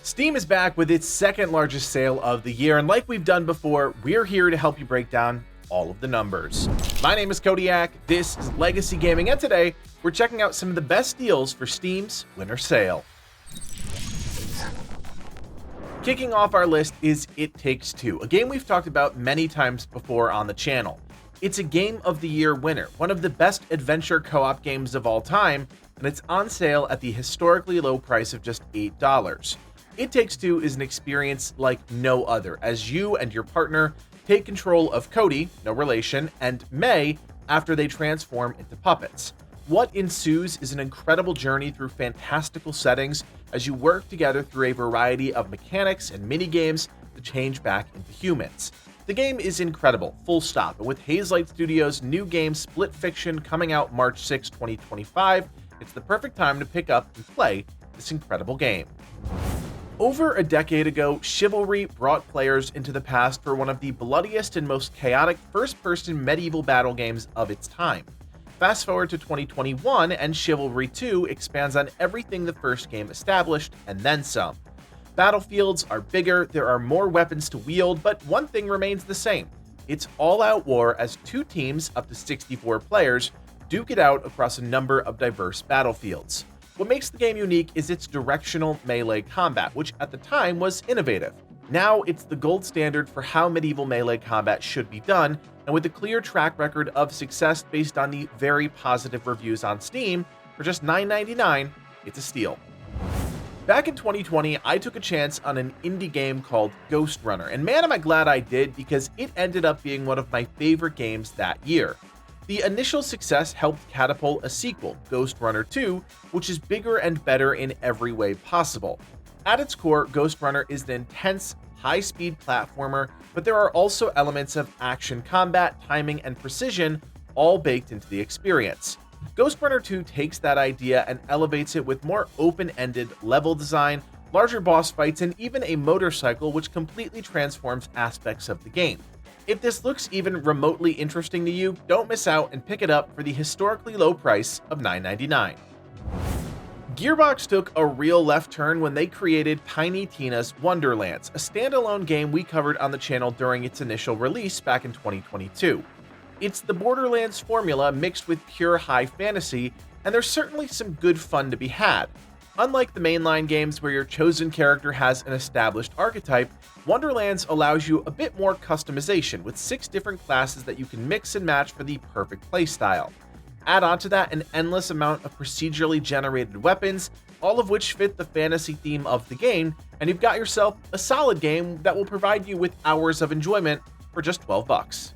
Steam is back with its second largest sale of the year, and like we've done before, we're here to help you break down all of the numbers. My name is Kodiak, this is Legacy Gaming, and today we're checking out some of the best deals for Steam's winter sale. Kicking off our list is It Takes Two, a game we've talked about many times before on the channel. It's a Game of the Year winner, one of the best adventure co-op games of all time, and it's on sale at the historically low price of just $8. It Takes Two is an experience like no other, as you and your partner take control of Cody, no relation, and May after they transform into puppets. What ensues is an incredible journey through fantastical settings as you work together through a variety of mechanics and minigames to change back into humans. The game is incredible, full stop, and with Hazelight Studios' new game Split Fiction coming out March 6, 2025, it's the perfect time to pick up and play this incredible game. Over a decade ago, Chivalry brought players into the past for one of the bloodiest and most chaotic first-person medieval battle games of its time. Fast forward to 2021, and Chivalry 2 expands on everything the first game established, and then some. Battlefields are bigger, there are more weapons to wield, but one thing remains the same. It's all-out war as two teams, up to 64 players, duke it out across a number of diverse battlefields. What makes the game unique is its directional melee combat, which at the time was innovative. Now it's the gold standard for how medieval melee combat should be done, and with a clear track record of success based on the very positive reviews on Steam, for just $9.99, it's a steal. Back in 2020, I took a chance on an indie game called Ghostrunner, and man am I glad I did, because it ended up being one of my favorite games that year. The initial success helped catapult a sequel, Ghostrunner 2, which is bigger and better in every way possible. At its core, Ghostrunner is an intense, high-speed platformer, but there are also elements of action combat, timing, and precision, all baked into the experience. Ghostrunner 2 takes that idea and elevates it with more open-ended level design, larger boss fights, and even a motorcycle which completely transforms aspects of the game. If this looks even remotely interesting to you, don't miss out and pick it up for the historically low price of $9.99. Gearbox took a real left turn when they created Tiny Tina's Wonderlands, a standalone game we covered on the channel during its initial release back in 2022. It's the Borderlands formula mixed with pure high fantasy, and there's certainly some good fun to be had. Unlike the mainline games where your chosen character has an established archetype, Wonderlands allows you a bit more customization with 6 different classes that you can mix and match for the perfect playstyle. Add on to that an endless amount of procedurally generated weapons, all of which fit the fantasy theme of the game, and you've got yourself a solid game that will provide you with hours of enjoyment for just $12.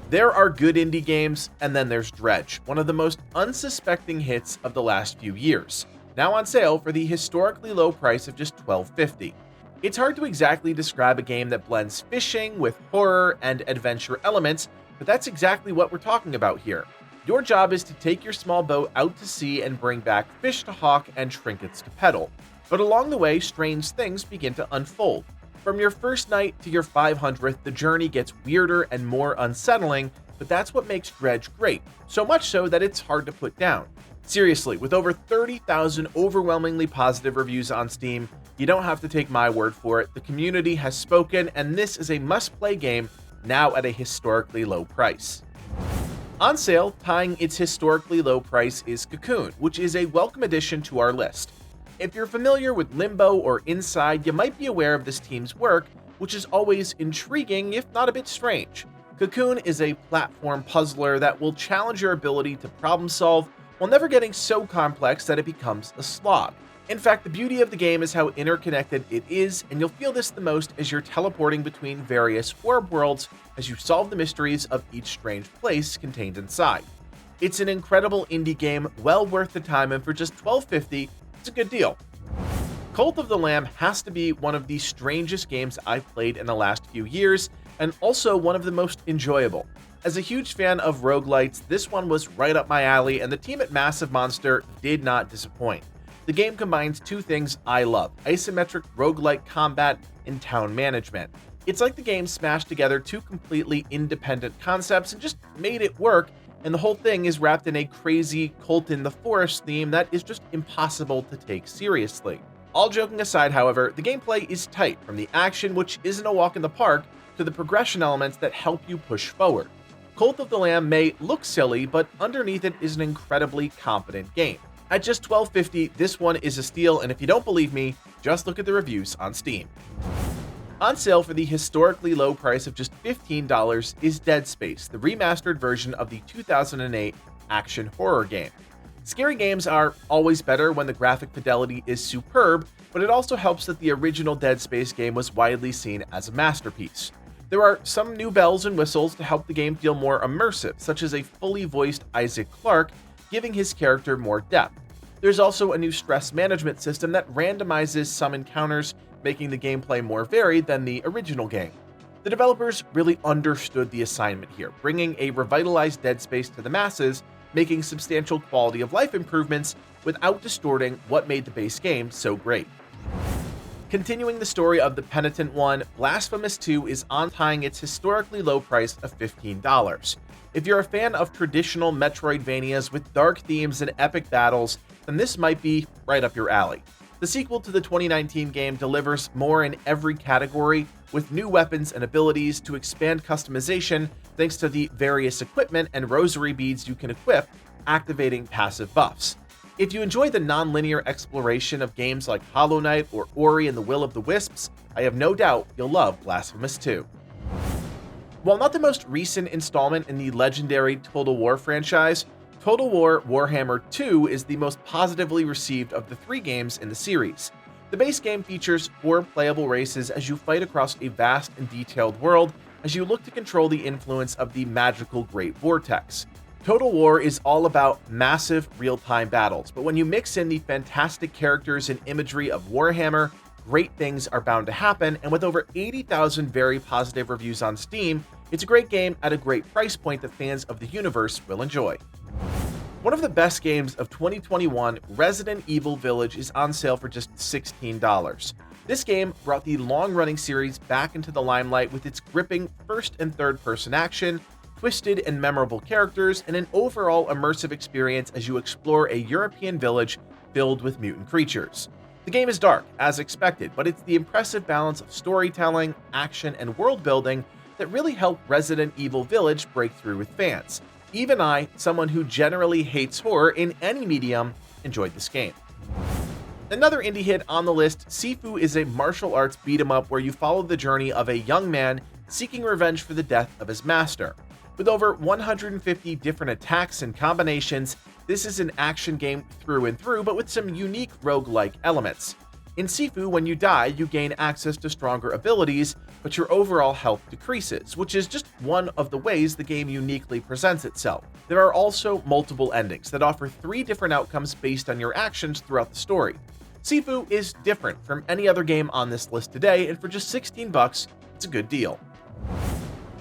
There are good indie games, and then there's Dredge, one of the most unsuspecting hits of the last few years. Now on sale for the historically low price of just $12.50. It's hard to exactly describe a game that blends fishing with horror and adventure elements, but that's exactly what we're talking about here. Your job is to take your small boat out to sea and bring back fish to hawk and trinkets to peddle. But along the way, strange things begin to unfold. From your first night to your 500th, the journey gets weirder and more unsettling, but that's what makes Dredge great, so much so that it's hard to put down. Seriously, with over 30,000 overwhelmingly positive reviews on Steam, you don't have to take my word for it. The community has spoken, and this is a must-play game now at a historically low price. On sale, tying its historically low price, is Cocoon, which is a welcome addition to our list. If you're familiar with Limbo or Inside, you might be aware of this team's work, which is always intriguing, if not a bit strange. Cocoon is a platform puzzler that will challenge your ability to problem solve, while never getting so complex that it becomes a slog. In fact, the beauty of the game is how interconnected it is, and you'll feel this the most as you're teleporting between various orb worlds as you solve the mysteries of each strange place contained inside. It's an incredible indie game, well worth the time, and for just $12.50, it's a good deal. Cult of the Lamb has to be one of the strangest games I've played in the last few years, and also one of the most enjoyable. As a huge fan of roguelites, this one was right up my alley, and the team at Massive Monster did not disappoint. The game combines two things I love: isometric roguelike combat and town management. It's like the game smashed together two completely independent concepts and just made it work, and the whole thing is wrapped in a crazy cult in the forest theme that is just impossible to take seriously. All joking aside, however, the gameplay is tight, from the action, which isn't a walk in the park, to the progression elements that help you push forward. Cult of the Lamb may look silly, but underneath it is an incredibly competent game. At just $12.50, this one is a steal, and if you don't believe me, just look at the reviews on Steam. On sale for the historically low price of just $15 is Dead Space, the remastered version of the 2008 action horror game. Scary games are always better when the graphic fidelity is superb, but it also helps that the original Dead Space game was widely seen as a masterpiece. There are some new bells and whistles to help the game feel more immersive, such as a fully voiced Isaac Clarke, giving his character more depth. There's also a new stress management system that randomizes some encounters, making the gameplay more varied than the original game. The developers really understood the assignment here, bringing a revitalized Dead Space to the masses, making substantial quality of life improvements without distorting what made the base game so great. Continuing the story of the Penitent One, Blasphemous 2 is untying its historically low price of $15. If you're a fan of traditional Metroidvanias with dark themes and epic battles, then this might be right up your alley. The sequel to the 2019 game delivers more in every category, with new weapons and abilities to expand customization thanks to the various equipment and rosary beads you can equip, activating passive buffs. If you enjoy the non-linear exploration of games like Hollow Knight or Ori and the Will of the Wisps, I have no doubt you'll love Blasphemous 2. While not the most recent installment in the legendary Total War franchise, Total War Warhammer 2 is the most positively received of the 3 games in the series. The base game features 4 playable races as you fight across a vast and detailed world as you look to control the influence of the magical Great Vortex. Total War is all about massive real-time battles, but when you mix in the fantastic characters and imagery of Warhammer, great things are bound to happen, and with over 80,000 very positive reviews on Steam, it's a great game at a great price point that fans of the universe will enjoy. One of the best games of 2021, Resident Evil Village, is on sale for just $16. This game brought the long-running series back into the limelight with its gripping first and third-person action, twisted and memorable characters, and an overall immersive experience as you explore a European village filled with mutant creatures. The game is dark, as expected, but it's the impressive balance of storytelling, action, and world building that really helped Resident Evil Village break through with fans. Even I, someone who generally hates horror in any medium, enjoyed this game. Another indie hit on the list, Sifu is a martial arts beat-em-up where you follow the journey of a young man seeking revenge for the death of his master. With over 150 different attacks and combinations, this is an action game through and through, but with some unique roguelike elements. In Sifu, when you die, you gain access to stronger abilities, but your overall health decreases, which is just one of the ways the game uniquely presents itself. There are also multiple endings that offer 3 different outcomes based on your actions throughout the story. Sifu is different from any other game on this list today, and for just $16, it's a good deal.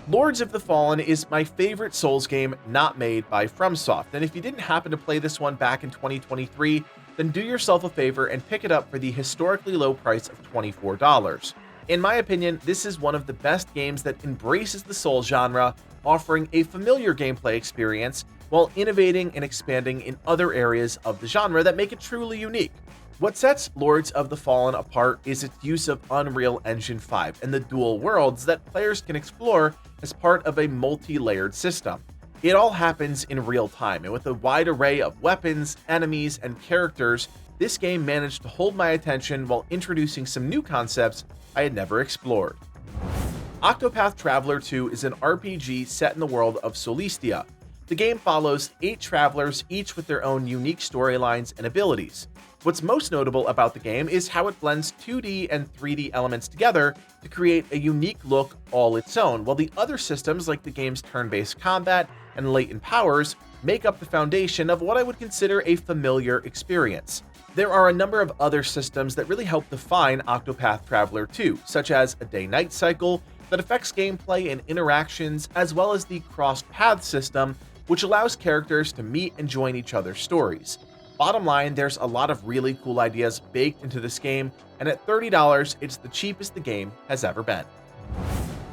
Lords of the Fallen is my favorite Souls game not made by FromSoft, and if you didn't happen to play this one back in 2023, then do yourself a favor and pick it up for the historically low price of $24. In my opinion, this is one of the best games that embraces the Souls genre, offering a familiar gameplay experience while innovating and expanding in other areas of the genre that make it truly unique. What sets Lords of the Fallen apart is its use of Unreal Engine 5 and the dual worlds that players can explore as part of a multi-layered system. It all happens in real time, and with a wide array of weapons, enemies, and characters, this game managed to hold my attention while introducing some new concepts I had never explored. Octopath Traveler 2 is an RPG set in the world of Solistia. The game follows 8 travelers, each with their own unique storylines and abilities. What's most notable about the game is how it blends 2D and 3D elements together to create a unique look all its own, while the other systems like the game's turn-based combat and latent powers make up the foundation of what I would consider a familiar experience. There are a number of other systems that really help define Octopath Traveler 2, such as a day-night cycle that affects gameplay and interactions, as well as the crossed path system, which allows characters to meet and join each other's stories. Bottom line, there's a lot of really cool ideas baked into this game, and at $30, it's the cheapest the game has ever been.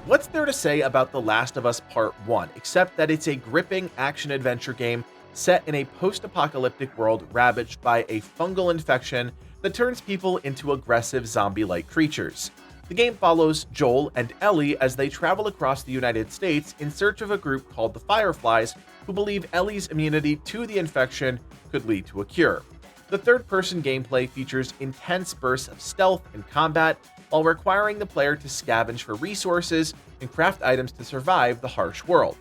What's there to say about The Last of Us Part 1, except that it's a gripping action-adventure game set in a post-apocalyptic world ravaged by a fungal infection that that turns people into aggressive zombie-like creatures. The game follows Joel and Ellie as they travel across the United States in search of a group called the Fireflies, who believe Ellie's immunity to the infection could lead to a cure. The third-person gameplay features intense bursts of stealth and combat, while requiring the player to scavenge for resources and craft items to survive the harsh world.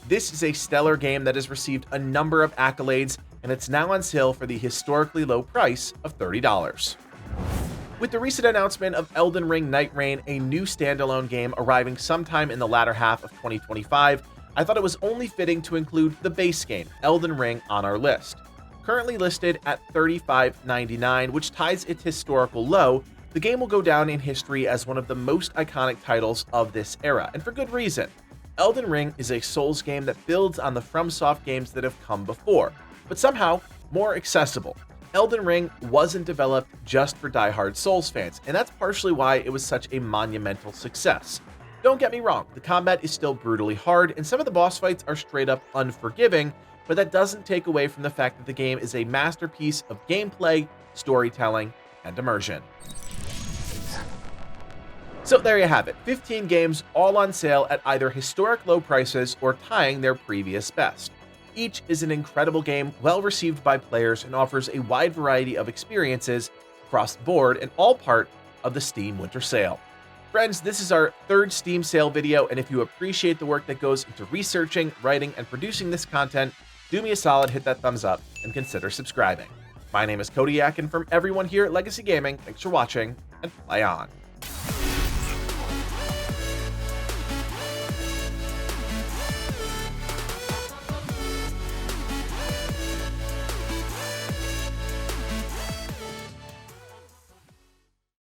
This is a stellar game that has received a number of accolades, and it's now on sale for the historically low price of $30. With the recent announcement of Elden Ring Night Reign, a new standalone game arriving sometime in the latter half of 2025, I thought it was only fitting to include the base game, Elden Ring, on our list. Currently listed at $35.99, which ties its historical low, the game will go down in history as one of the most iconic titles of this era, and for good reason. Elden Ring is a Souls game that builds on the FromSoft games that have come before, but somehow more accessible. Elden Ring wasn't developed just for die-hard Souls fans, and that's partially why it was such a monumental success. Don't get me wrong, the combat is still brutally hard, and some of the boss fights are straight up unforgiving, but that doesn't take away from the fact that the game is a masterpiece of gameplay, storytelling, and immersion. So there you have it, 15 games all on sale at either historic low prices or tying their previous best. Each is an incredible game, well received by players, and offers a wide variety of experiences across the board, and all part of the Steam Winter Sale. Friends, this is our third Steam sale video, and if you appreciate the work that goes into researching, writing, and producing this content, do me a solid, hit that thumbs up, and consider subscribing. My name is Kodiak, and from everyone here at Legacy Gaming, thanks for watching, and play on.